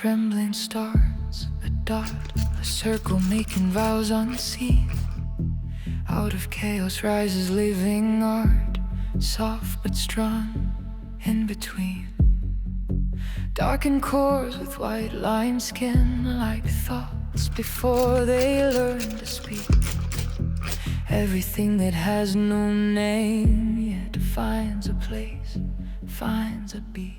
trembling stars, a dot, a circle making vows unseen. Out of chaos rises living art, soft but strong in between. Darkened cores with white lime skin, like thoughts before they learn to speak. Everything that has no name yet finds a place, finds a beat.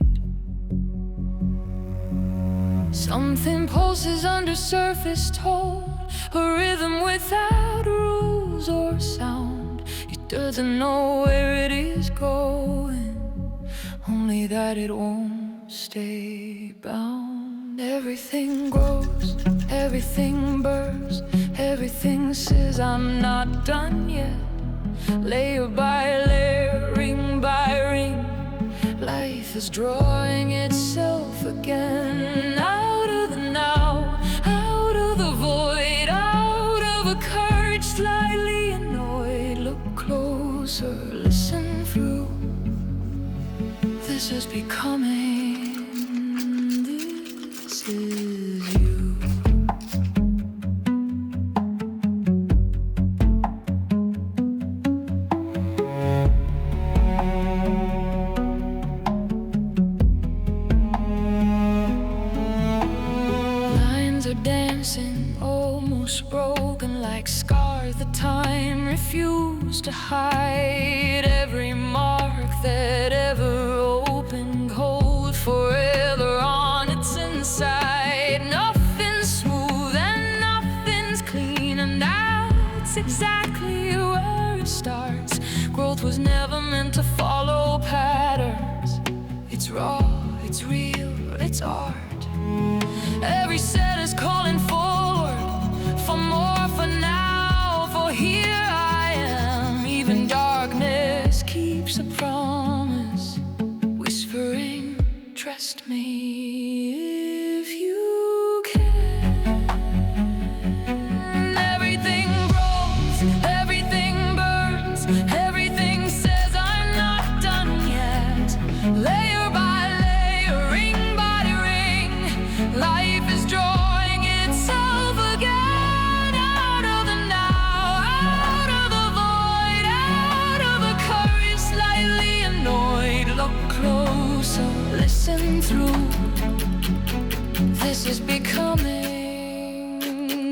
Something pulses under surface tone, a rhythm without rules or sound. It doesn't know where it is going, only that it won't stay bound. Everything grows, everything bursts, everything says I'm not done yet. Layer by layer, ring by ring, life is drawing itself again. Out of the now, out of the void, out of a courage slightly annoyed. Look closer, listen through. This is becoming, this is you. Dancing, almost broken like scars that time refused to hide. Every mark that ever opened, cold forever on its inside. Nothing's smooth and nothing's clean, and that's exactly where it starts. Growth was never meant to follow patterns. It's raw, it's real, it's art. Every set is calling forward for more, for now, for here I am. Even darkness keeps a promise, whispering, trust me if you can. Everything grows, everything burns, everything says I'm not done yet. Layer by layer, ring by ring, life is drawing itself again. Out of the now, out of the void, out of the courage slightly annoyed. Look closer, listen through. This is becoming,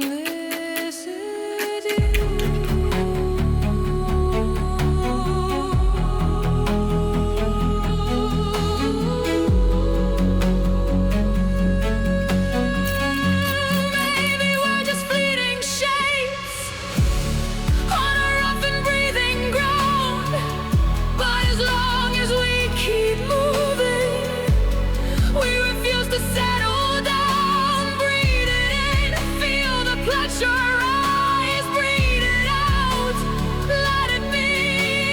this is you. Maybe we're just fleeting shapes on a rough and breathing ground, but as long as we keep moving, we refuse to settle down. Breathe it in, feel the pleasure rise, breathe it out. Let it be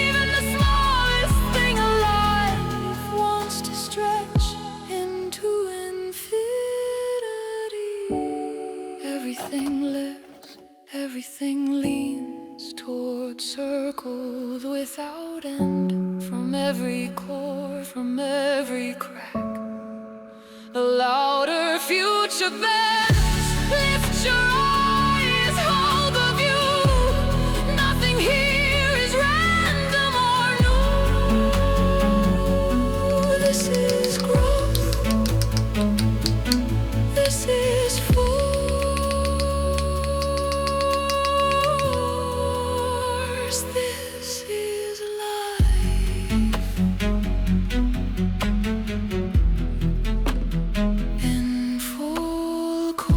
even the smallest thing alive wants to stretch into infinity. Everything lives, everything leans toward circles without end. From every core, from every crack, a louder future bends. Lift your eyes, hold the view. Nothing here is random or new. This is growth, this is force, this is life. In full course.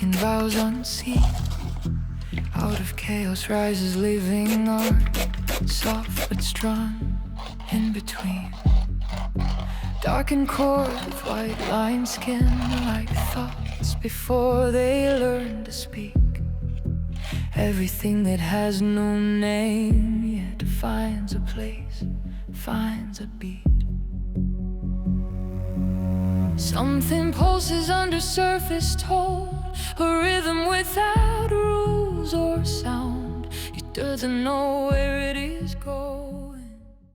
in vows unseen. Out of chaos rises living art, soft but strong in between. Darkened chords with white lined skin, like thoughts before they learn to speak. Everything that has no name yet finds a place, finds a beat. Something pulses under surface tone, a rhythm without rules or sound. It doesn't know where it is going.